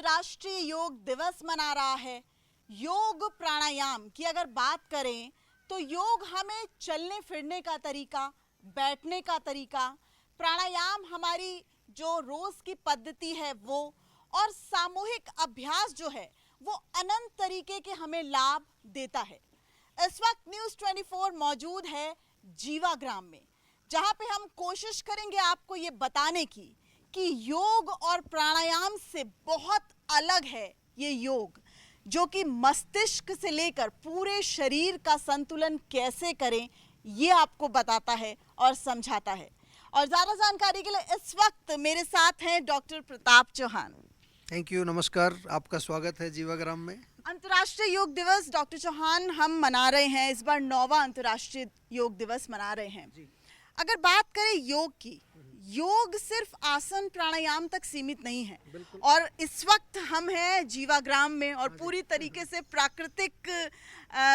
अंतर्राष्ट्रीय योग दिवस मना रहा है। योग प्राणायाम की अगर बात करें तो योग हमें चलने फिरने का तरीका, बैठने का तरीका, प्राणायाम हमारी जो रोज की पद्धति है वो, और सामूहिक अभ्यास जो है वो अनंत तरीके के हमें लाभ देता है। इस वक्त न्यूज़ 24 मौजूद है जीवाग्राम में, जहां पे हम कोशिश करेंगे आपको ये बताने की कि योग और प्राणायाम से बहुत अलग है ये योग, जो कि मस्तिष्क से लेकर पूरे शरीर का संतुलन कैसे करें ये आपको बताता है और समझाता है। और ज़्यादा जानकारी के लिए इस वक्त मेरे साथ हैं doctor Pratap Chauhan. Thank you, नमस्कार, आपका स्वागत है जीवाग्राम में। अंतर्राष्ट्रीय योग दिवस डॉक्टर चौहान हम मना रहे हैं, इस बार 9वां अंतर्राष्ट्रीय योग दिवस मना रहे हैं। अगर बात करें योग की, योग सिर्फ आसन प्राणायाम तक सीमित नहीं है, और इस वक्त हम हैं जीवाग्राम में और पूरी तरीके से प्राकृतिक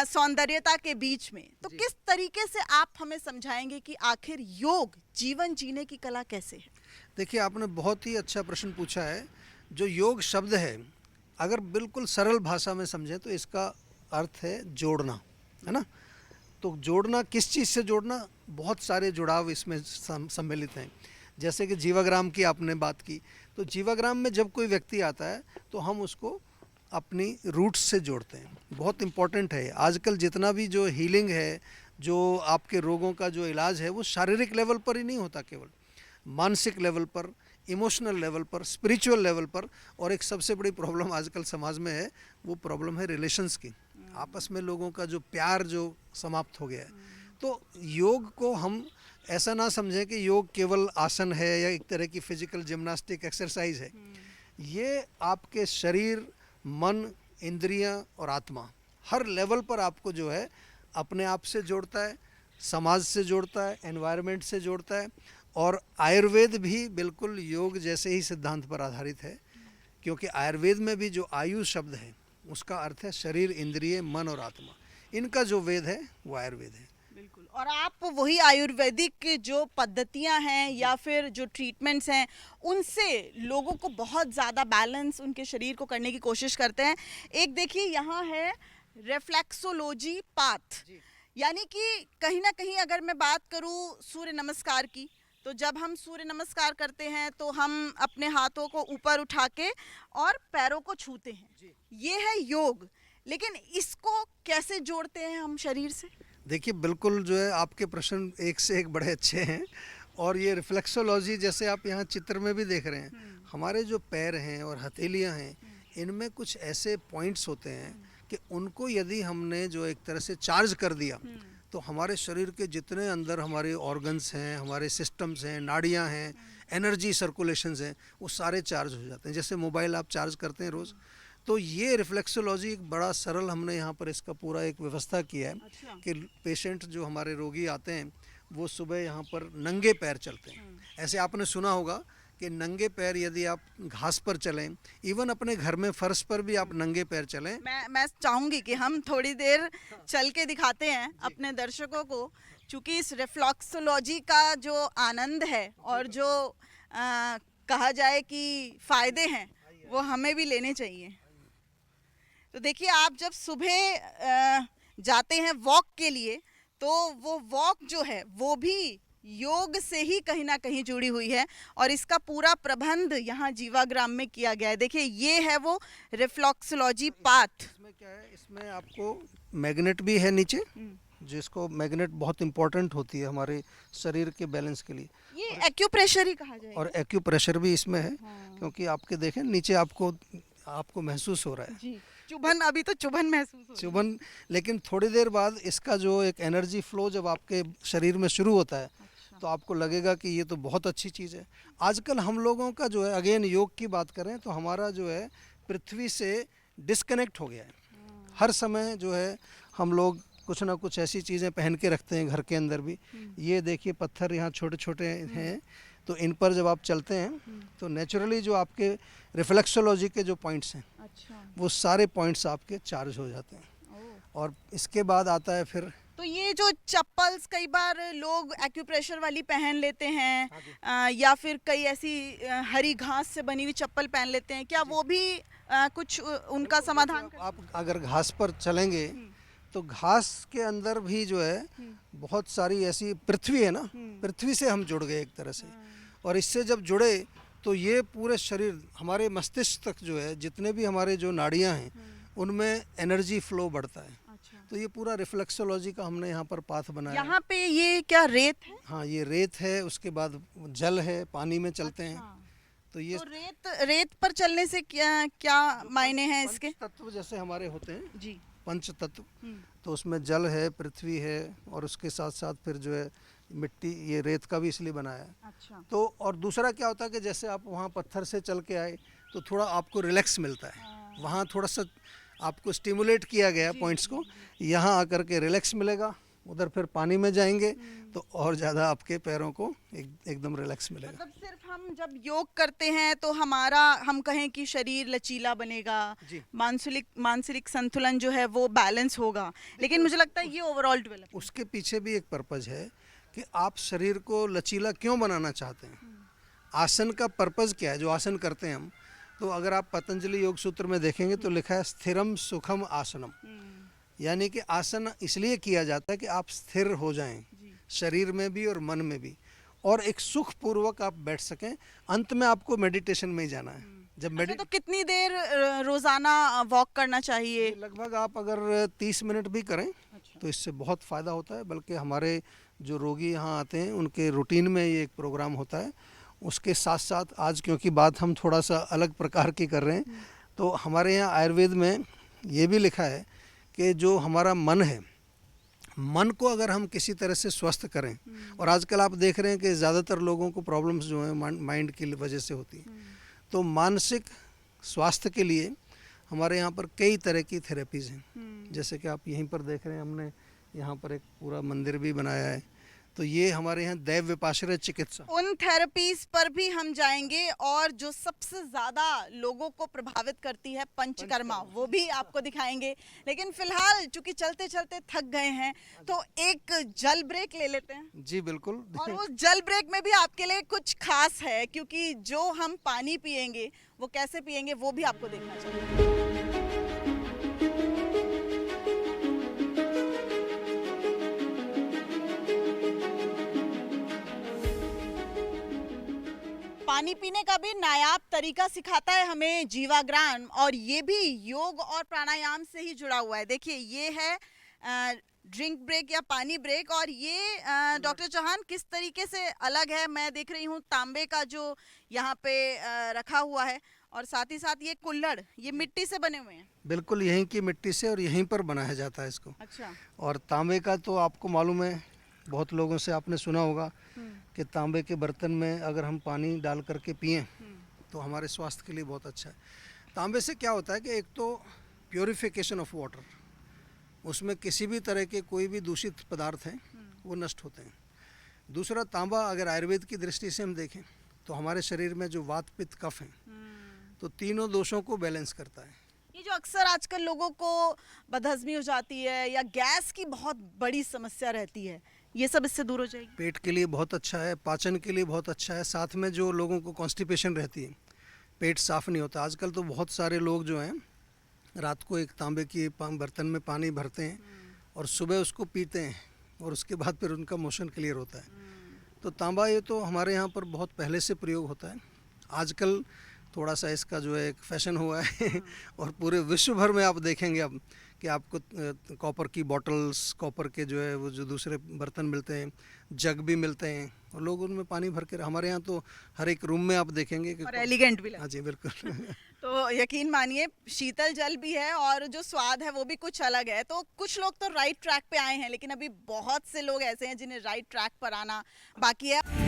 सौंदर्यता के बीच में। तो किस तरीके से आप हमें समझाएंगे कि आखिर योग जीवन जीने की कला कैसे है? देखिए, आपने बहुत ही अच्छा प्रश्न पूछा है। जो योग शब्द है, अगर बिल्कुल सरल भाषा में समझें तो इसका अर्थ है जोड़ना, है ना। तो जोड़ना, किस चीज़ से जोड़ना? बहुत सारे जुड़ाव इसमें सम्मिलित हैं। जैसे कि जीवाग्राम की आपने बात की, तो जीवाग्राम में जब कोई व्यक्ति आता है तो हम उसको अपनी रूट्स से जोड़ते हैं। बहुत इम्पॉर्टेंट है। आजकल जितना भी जो हीलिंग है, जो आपके रोगों का जो इलाज है, वो शारीरिक लेवल पर ही नहीं होता, केवल मानसिक लेवल पर, इमोशनल लेवल पर, स्पिरिचुअल लेवल पर। और एक सबसे बड़ी प्रॉब्लम आजकल समाज में है, वो प्रॉब्लम है रिलेशंस की। आपस में लोगों का जो प्यार जो समाप्त हो गया है। तो योग को हम ऐसा ना समझें कि योग केवल आसन है या एक तरह की फिजिकल जिम्नास्टिक एक्सरसाइज है। ये आपके शरीर, मन, इंद्रियां और आत्मा, हर लेवल पर आपको जो है अपने आप से जोड़ता है, समाज से जोड़ता है, एनवायरनमेंट से जोड़ता है। और आयुर्वेद भी बिल्कुल योग जैसे ही सिद्धांत पर आधारित है, क्योंकि आयुर्वेद में भी जो आयु शब्द है उसका अर्थ है शरीर, इंद्रिय, मन और आत्मा। इनका जो वेद है वो आयुर्वेद है। बिल्कुल। और आप वही आयुर्वेदिक जो पद्धतियां हैं या फिर जो ट्रीटमेंट्स हैं, उनसे लोगों को बहुत ज़्यादा बैलेंस उनके शरीर को करने की कोशिश करते हैं। एक देखिए यहाँ है रिफ्लेक्सोलॉजी पाथ, यानी कि कहीं ना कहीं अगर मैं बात करूँ सूर्य नमस्कार की, तो जब हम सूर्य नमस्कार करते हैं तो हम अपने हाथों को ऊपर उठा के और पैरों को छूते हैं, ये है योग। लेकिन इसको कैसे जोड़ते हैं हम शरीर से? देखिए, बिल्कुल जो है आपके प्रश्न एक से एक बड़े अच्छे हैं। और ये रिफ्लेक्सोलॉजी, जैसे आप यहाँ चित्र में भी देख रहे हैं, हमारे जो पैर हैं और हथेलियाँ हैं, इनमें कुछ ऐसे पॉइंट्स होते हैं कि उनको यदि हमने जो एक तरह से चार्ज कर दिया तो हमारे शरीर के जितने अंदर हमारे ऑर्गन्स हैं, हमारे सिस्टम्स हैं, नाड़ियाँ हैं, एनर्जी सर्कुलेशंस हैं, वो सारे चार्ज हो जाते हैं। जैसे मोबाइल आप चार्ज करते हैं रोज़, तो ये रिफ्लेक्सोलॉजी एक बड़ा सरल हमने यहाँ पर इसका पूरा एक व्यवस्था किया है। अच्छा। कि पेशेंट जो हमारे रोगी आते हैं वो सुबह यहाँ पर नंगे पैर चलते हैं। ऐसे आपने सुना होगा कि नंगे पैर यदि आप घास पर चलें, इवन अपने घर में फर्श पर भी आप नंगे पैर चलें। मैं चाहूँगी कि हम थोड़ी देर चल के दिखाते हैं अपने दर्शकों को, क्योंकि इस रिफ्लेक्सोलॉजी का जो आनंद है और जो कहा जाए कि फ़ायदे हैं वो हमें भी लेने चाहिए। तो देखिए, आप जब सुबह जाते हैं वॉक के लिए, तो वो वॉक जो है वो भी योग से ही कहीं ना कहीं जुड़ी हुई है, और इसका पूरा प्रबंध यहाँ जीवाग्राम में किया गया है। देखिए, ये है वो रिफ्लेक्सोलॉजी पाथ। इसमें क्या है, इसमें आपको मैग्नेट भी है नीचे, जिसको मैग्नेट बहुत इंपॉर्टेंट होती है हमारे शरीर के बैलेंस के लिए। ये एक्यूप्रेशर ही कहा जाएगा। और एक्यूप्रेशर भी इसमें है। क्योंकि आपके देखें नीचे आपको महसूस हो रहा है जी, चुभन, अभी तो चुभन महसूस हो रही है। चुभन, लेकिन थोड़ी देर बाद इसका जो एक एनर्जी फ्लो जब आपके शरीर में शुरू होता है, तो आपको लगेगा कि ये तो बहुत अच्छी चीज़ है। आजकल हम लोगों का जो है, अगेन योग की बात करें तो हमारा जो है पृथ्वी से डिस्कनेक्ट हो गया है। हर समय जो है हम लोग कुछ ना कुछ ऐसी चीज़ें पहन के रखते हैं घर के अंदर भी। ये देखिए, पत्थर यहाँ छोटे छोटे हैं, तो इन पर जब आप चलते हैं तो नेचुरली जो आपके रिफ्लेक्सोलॉजी के जो पॉइंट्स हैं, वो सारे पॉइंट्स आपके चार्ज हो जाते हैं। और इसके बाद आता है फिर, तो ये जो चप्पल्स कई बार लोग एक्यूप्रेशर वाली पहन लेते हैं, या फिर कई ऐसी हरी घास से बनी हुई चप्पल पहन लेते हैं, क्या वो भी कुछ उनका समाधान कर। आप अगर घास पर चलेंगे तो घास के अंदर भी जो है बहुत सारी ऐसी पृथ्वी है ना, पृथ्वी से हम जुड़ गए एक तरह से। और इससे जब जुड़े तो ये पूरे शरीर हमारे मस्तिष्क तक जो है जितने भी हमारे जो नाड़ियाँ हैं उनमें एनर्जी फ्लो बढ़ता है। तो ये पूरा रिफ्लेक्सोलॉजी का हमने यहाँ पर पाथ बनाया है। यहाँ पे ये क्या रेत है? हाँ, ये रेत है, उसके बाद जल है, पानी में चलते हैं। तो ये तो रेत पर चलने से क्या क्या मायने हैं इसके? तत्व जैसे हमारे होते हैं जी। पंच तत्व, तो उसमें जल है, पृथ्वी है और उसके साथ साथ फिर जो है मिट्टी, ये रेत का भी इसलिए बनाया है। अच्छा। तो और दूसरा क्या होता है कि जैसे आप वहाँ पत्थर से चल के आए तो थोड़ा आपको रिलैक्स मिलता है। वहाँ थोड़ा सा आपको स्टिमुलेट किया गया पॉइंट्स को, यहाँ आकर के रिलैक्स मिलेगा। उधर फिर पानी में जाएंगे तो और ज़्यादा आपके पैरों को एकदम रिलैक्स मिलेगा। मतलब सिर्फ हम जब योग करते हैं तो हमारा, हम कहें कि शरीर लचीला बनेगा, मानसिक संतुलन जो है वो बैलेंस होगा, लेकिन मुझे लगता है ये ओवरऑल डेवलप, उसके पीछे भी एक पर्पज है कि आप शरीर को लचीला क्यों बनाना चाहते हैं। आसन का पर्पज क्या है जो आसन करते हैं हम, तो अगर आप पतंजलि योग सूत्र में देखेंगे तो लिखा है स्थिरम सुखम आसनम, यानी कि आसन इसलिए किया जाता है कि आप स्थिर हो जाएं शरीर में भी और मन में भी, और एक सुख पूर्वक आप बैठ सकें। अंत में आपको मेडिटेशन में ही जाना है। जब तो कितनी देर रोजाना वॉक करना चाहिए? लगभग आप अगर 30 मिनट भी करें तो इससे बहुत फ़ायदा होता है। बल्कि हमारे जो रोगी यहाँ आते हैं उनके रूटीन में ये एक प्रोग्राम होता है। उसके साथ साथ आज क्योंकि बात हम थोड़ा सा अलग प्रकार की कर रहे हैं, तो हमारे यहाँ आयुर्वेद में ये भी लिखा है कि जो हमारा मन है, मन को अगर हम किसी तरह से स्वस्थ करें, और आजकल आप देख रहे हैं कि ज़्यादातर लोगों को प्रॉब्लम्स जो हैं माइंड की वजह से होती है, तो मानसिक स्वास्थ्य के लिए हमारे यहाँ पर कई तरह की थेरेपीज़ हैं। जैसे कि आप यहीं पर देख रहे हैं, हमने यहाँ पर एक पूरा मंदिर भी बनाया है, तो ये हमारे यहाँ दैव विपाश्रय चिकित्सा, उन थेरेपीज पर भी हम जाएंगे। और जो सबसे ज़्यादा लोगों को प्रभावित करती है पंचकर्मा, वो भी आपको दिखाएंगे। लेकिन फिलहाल चूंकि चलते चलते थक गए हैं तो एक जल ब्रेक ले लेते हैं। जी बिल्कुल। और उस जल ब्रेक में भी आपके लिए कुछ खास है, क्योंकि जो हम पानी पिएंगे वो कैसे पिएंगे वो भी आपको देखना चाहिए। पानी पीने का भी नायाब तरीका सिखाता है हमें जीवाग्राम, और ये भी योग और प्राणायाम से ही जुड़ा हुआ है। देखिए ये है ड्रिंक ब्रेक या पानी ब्रेक, और ये डॉक्टर चौहान किस तरीके से अलग है। मैं देख रही हूँ तांबे का जो यहाँ पे रखा हुआ है, और साथ ही साथ ये कुल्हड़, ये मिट्टी से बने हुए हैं। बिल्कुल यहीं की मिट्टी से और यहीं पर बनाया जाता है इसको। अच्छा। और तांबे का तो आपको मालूम है, बहुत लोगों से आपने सुना होगा कि तांबे के बर्तन में अगर हम पानी डाल करके पिएं तो हमारे स्वास्थ्य के लिए बहुत अच्छा है। तांबे से क्या होता है कि एक तो प्योरिफिकेशन ऑफ वाटर, उसमें किसी भी तरह के कोई भी दूषित पदार्थ हैं वो नष्ट होते हैं। दूसरा, तांबा अगर आयुर्वेद की दृष्टि से हम देखें तो हमारे शरीर में जो वात पित्त कफ हैं, तो तीनों दोषों को बैलेंस करता है। ये जो अक्सर आजकल लोगों को बदहजमी हो जाती है या गैस की बहुत बड़ी समस्या रहती है, ये सब इससे दूर हो जाएगी। पेट के लिए बहुत अच्छा है, पाचन के लिए बहुत अच्छा है। साथ में जो लोगों को कॉन्स्टिपेशन रहती है, पेट साफ नहीं होता, आजकल तो बहुत सारे लोग जो हैं रात को एक तांबे की बर्तन में पानी भरते हैं और सुबह उसको पीते हैं और उसके बाद फिर उनका मोशन क्लियर होता है। तो तांबा ये तो हमारे यहाँ पर बहुत पहले से प्रयोग होता है। आजकल थोड़ा सा इसका जो है एक फैशन हुआ है और पूरे विश्व भर में आप देखेंगे अब कि आपको कॉपर की बॉटल्स, कॉपर के जो है वो जो दूसरे बर्तन मिलते हैं, जग भी मिलते हैं, और लोग उनमें पानी भर के, हमारे यहाँ तो हर एक रूम में आप देखेंगे कि और एलिगेंट भी लगता है। हाँ जी बिल्कुल। तो यकीन मानिए शीतल जल भी है और जो स्वाद है वो भी कुछ अलग है। तो कुछ लोग तो राइट ट्रैक पे आए हैं, लेकिन अभी बहुत से लोग ऐसे हैं जिन्हें राइट ट्रैक पर आना बाकी है।